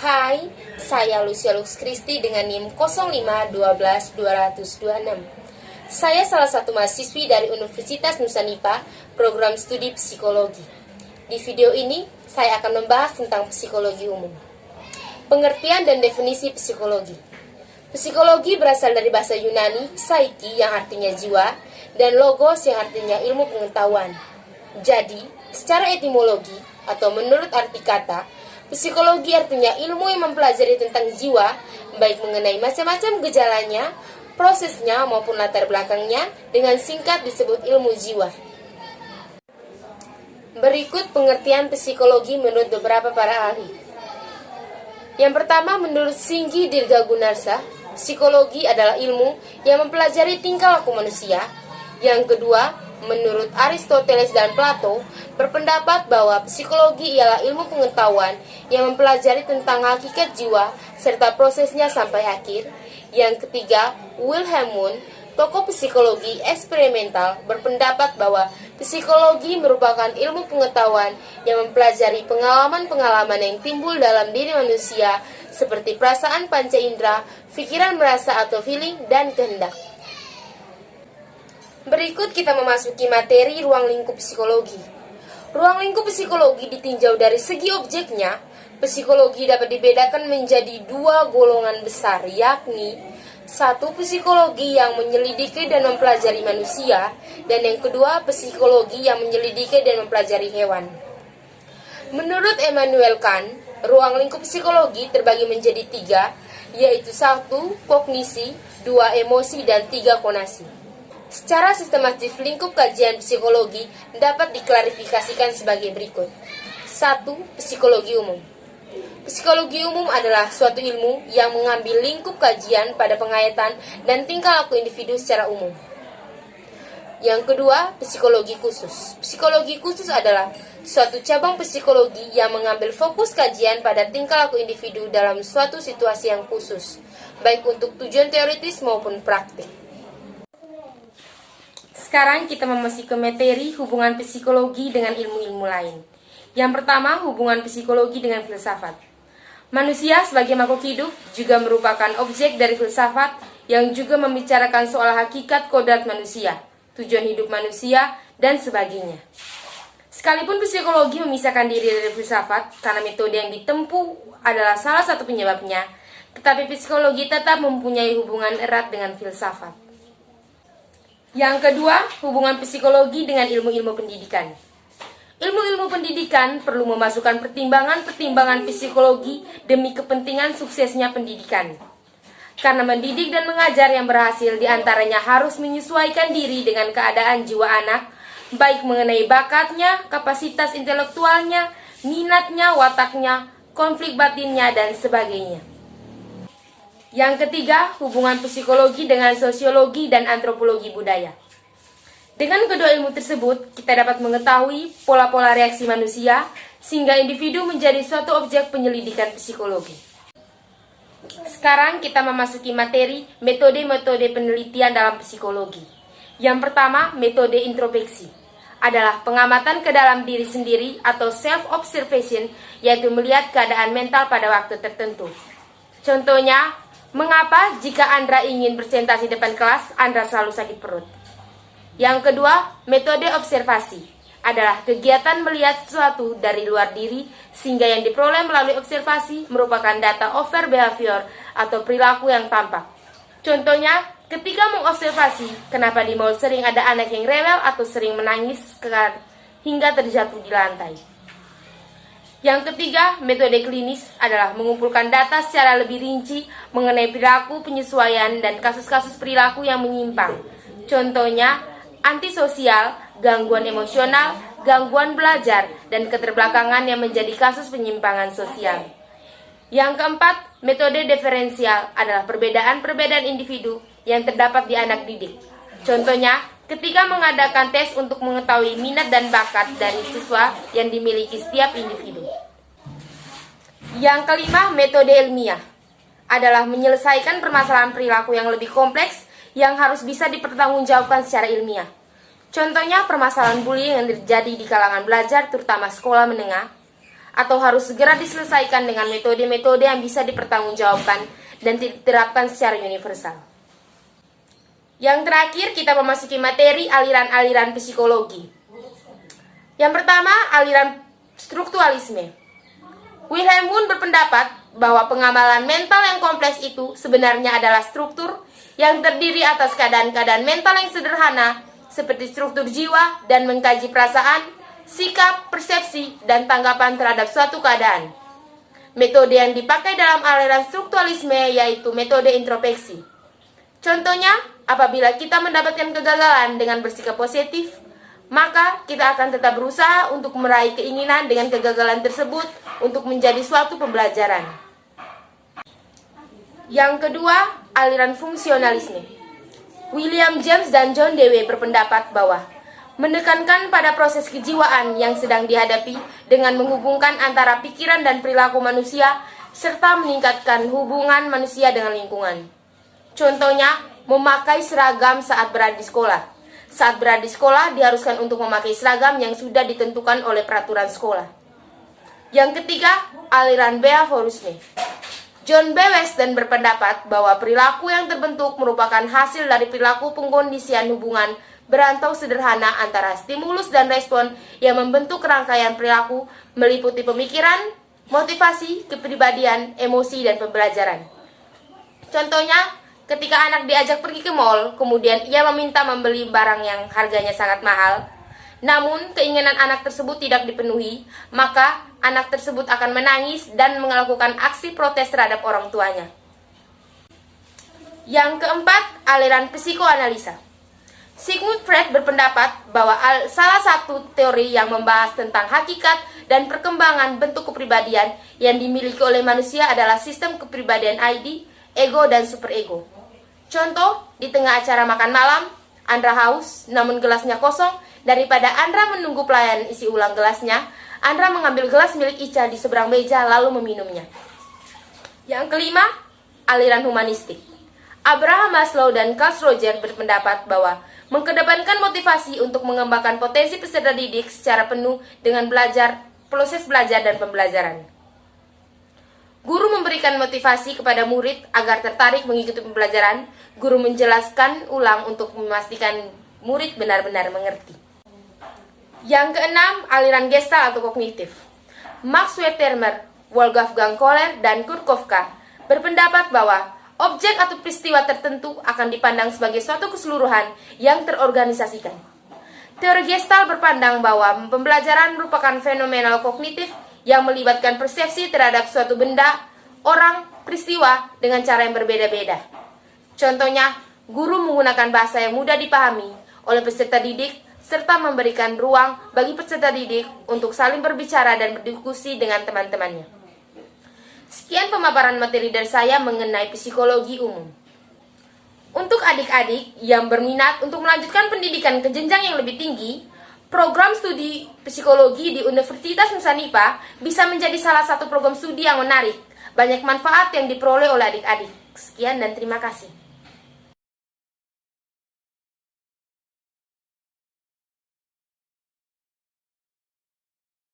Hai, saya Lucia Lux Kristi dengan NIM 0512226. Saya salah satu mahasiswi dari Universitas Nusa Nipah, program studi psikologi. Di video ini, saya akan membahas tentang psikologi umum. Pengertian dan definisi psikologi. Psikologi berasal dari bahasa Yunani, psyche yang artinya jiwa, dan logos yang artinya ilmu pengetahuan. Jadi, secara etimologi, atau menurut arti kata, psikologi artinya ilmu yang mempelajari tentang jiwa, baik mengenai macam-macam gejalanya, prosesnya maupun latar belakangnya, dengan singkat disebut ilmu jiwa. Berikut pengertian psikologi menurut beberapa para ahli. Yang pertama, menurut Singgi Dirgagunarsa, psikologi adalah ilmu yang mempelajari tingkah laku manusia. Yang kedua, menurut Aristoteles dan Plato, berpendapat bahwa psikologi ialah ilmu pengetahuan yang mempelajari tentang hakikat jiwa serta prosesnya sampai akhir. Yang ketiga, Wilhelm Wundt, tokoh psikologi eksperimental, berpendapat bahwa psikologi merupakan ilmu pengetahuan yang mempelajari pengalaman-pengalaman yang timbul dalam diri manusia seperti perasaan panca indera, pikiran merasa atau feeling, dan kehendak. Berikut kita memasuki materi ruang lingkup psikologi. Ruang lingkup psikologi ditinjau dari segi objeknya. Psikologi dapat dibedakan menjadi dua golongan besar, yakni satu, psikologi yang menyelidiki dan mempelajari manusia, dan yang kedua, psikologi yang menyelidiki dan mempelajari hewan. Menurut Immanuel Kant, ruang lingkup psikologi terbagi menjadi tiga, yaitu satu, kognisi, dua, emosi, dan tiga, konasi. Secara sistematis, lingkup kajian psikologi dapat diklarifikasikan sebagai berikut. 1. Psikologi umum. Psikologi umum adalah suatu ilmu yang mengambil lingkup kajian pada penghayatan dan tingkah laku individu secara umum. Yang kedua, psikologi khusus. Psikologi khusus adalah suatu cabang psikologi yang mengambil fokus kajian pada tingkah laku individu dalam suatu situasi yang khusus, baik untuk tujuan teoritis maupun praktik. Sekarang kita memasuki materi hubungan psikologi dengan ilmu-ilmu lain. Yang pertama, hubungan psikologi dengan filsafat. Manusia sebagai makhluk hidup juga merupakan objek dari filsafat yang juga membicarakan soal hakikat kodrat manusia, tujuan hidup manusia, dan sebagainya. Sekalipun psikologi memisahkan diri dari filsafat karena metode yang ditempuh adalah salah satu penyebabnya, tetapi psikologi tetap mempunyai hubungan erat dengan filsafat. Yang kedua, hubungan psikologi dengan ilmu-ilmu pendidikan. Ilmu-ilmu pendidikan perlu memasukkan pertimbangan-pertimbangan psikologi demi kepentingan suksesnya pendidikan. Karena mendidik dan mengajar yang berhasil diantaranya harus menyesuaikan diri dengan keadaan jiwa anak, baik mengenai bakatnya, kapasitas intelektualnya, minatnya, wataknya, konflik batinnya, dan sebagainya. Yang ketiga, hubungan psikologi dengan sosiologi dan antropologi budaya. Dengan kedua ilmu tersebut, kita dapat mengetahui pola-pola reaksi manusia, sehingga individu menjadi suatu objek penyelidikan psikologi. Sekarang kita memasuki materi metode-metode penelitian dalam psikologi. Yang pertama, metode introspeksi adalah pengamatan ke dalam diri sendiri atau self-observation, yaitu melihat keadaan mental pada waktu tertentu. Contohnya, mengapa jika Andra ingin presentasi depan kelas, Andra selalu sakit perut? Yang kedua, metode observasi adalah kegiatan melihat sesuatu dari luar diri sehingga yang diperoleh melalui observasi merupakan data over behavior atau perilaku yang tampak. Contohnya, ketika mengobservasi kenapa di mall sering ada anak yang rewel atau sering menangis hingga terjatuh di lantai. Yang ketiga, metode klinis adalah mengumpulkan data secara lebih rinci mengenai perilaku penyesuaian dan kasus-kasus perilaku yang menyimpang. Contohnya, antisosial, gangguan emosional, gangguan belajar, dan keterbelakangan yang menjadi kasus penyimpangan sosial. Yang keempat, metode diferensial adalah perbedaan-perbedaan individu yang terdapat di anak didik. Contohnya, ketika mengadakan tes untuk mengetahui minat dan bakat dari siswa yang dimiliki setiap individu. Yang kelima, metode ilmiah adalah menyelesaikan permasalahan perilaku yang lebih kompleks yang harus bisa dipertanggungjawabkan secara ilmiah. Contohnya permasalahan bullying yang terjadi di kalangan belajar terutama sekolah menengah, atau harus segera diselesaikan dengan metode-metode yang bisa dipertanggungjawabkan dan diterapkan secara universal. Yang terakhir, kita memasuki materi aliran-aliran psikologi. Yang pertama, aliran strukturalisme. Wilhelm Wundt berpendapat bahwa pengamalan mental yang kompleks itu sebenarnya adalah struktur yang terdiri atas keadaan-keadaan mental yang sederhana seperti struktur jiwa dan mengkaji perasaan, sikap, persepsi, dan tanggapan terhadap suatu keadaan. Metode yang dipakai dalam aliran strukturalisme yaitu metode introspeksi. Contohnya, apabila kita mendapatkan kegagalan dengan bersikap positif, maka kita akan tetap berusaha untuk meraih keinginan dengan kegagalan tersebut untuk menjadi suatu pembelajaran. Yang kedua, aliran fungsionalisme. William James dan John Dewey berpendapat bahwa menekankan pada proses kejiwaan yang sedang dihadapi dengan menghubungkan antara pikiran dan perilaku manusia serta meningkatkan hubungan manusia dengan lingkungan. Contohnya, memakai seragam saat berada di sekolah. Saat berada di sekolah, diharuskan untuk memakai seragam yang sudah ditentukan oleh peraturan sekolah. Yang ketiga, aliran behaviorisme. John B. Weston berpendapat bahwa perilaku yang terbentuk merupakan hasil dari perilaku pengkondisian hubungan berantau sederhana antara stimulus dan respon yang membentuk rangkaian perilaku meliputi pemikiran, motivasi, kepribadian, emosi, dan pembelajaran. Contohnya, ketika anak diajak pergi ke mall, kemudian ia meminta membeli barang yang harganya sangat mahal, namun keinginan anak tersebut tidak dipenuhi, maka anak tersebut akan menangis dan melakukan aksi protes terhadap orang tuanya. Yang keempat, aliran psikoanalisa. Sigmund Freud berpendapat bahwa salah satu teori yang membahas tentang hakikat dan perkembangan bentuk kepribadian yang dimiliki oleh manusia adalah sistem kepribadian ID, ego, dan superego. Contoh, di tengah acara makan malam, Andra haus, namun gelasnya kosong. Daripada Andra menunggu pelayan isi ulang gelasnya, Andra mengambil gelas milik Ica di seberang meja lalu meminumnya. Yang kelima, aliran humanistik. Abraham Maslow dan Carl Rogers berpendapat bahwa mengedepankan motivasi untuk mengembangkan potensi peserta didik secara penuh dengan proses belajar dan pembelajaran. Guru memberikan motivasi kepada murid agar tertarik mengikuti pembelajaran. Guru menjelaskan ulang untuk memastikan murid benar-benar mengerti. Yang keenam, aliran Gestalt atau kognitif. Max Wertheimer, Wolfgang Kohler, dan Kurt Kafka berpendapat bahwa objek atau peristiwa tertentu akan dipandang sebagai suatu keseluruhan yang terorganisasikan. Teori Gestalt berpandang bahwa pembelajaran merupakan fenomena kognitif yang melibatkan persepsi terhadap suatu benda, orang, peristiwa dengan cara yang berbeda-beda. Contohnya, guru menggunakan bahasa yang mudah dipahami oleh peserta didik serta memberikan ruang bagi peserta didik untuk saling berbicara dan berdiskusi dengan teman-temannya. Sekian pemaparan materi dari saya mengenai psikologi umum. Untuk adik-adik yang berminat untuk melanjutkan pendidikan ke jenjang yang lebih tinggi, program studi psikologi di Universitas Nusa-Nipah bisa menjadi salah satu program studi yang menarik. Banyak manfaat yang diperoleh oleh adik-adik. Sekian dan terima kasih.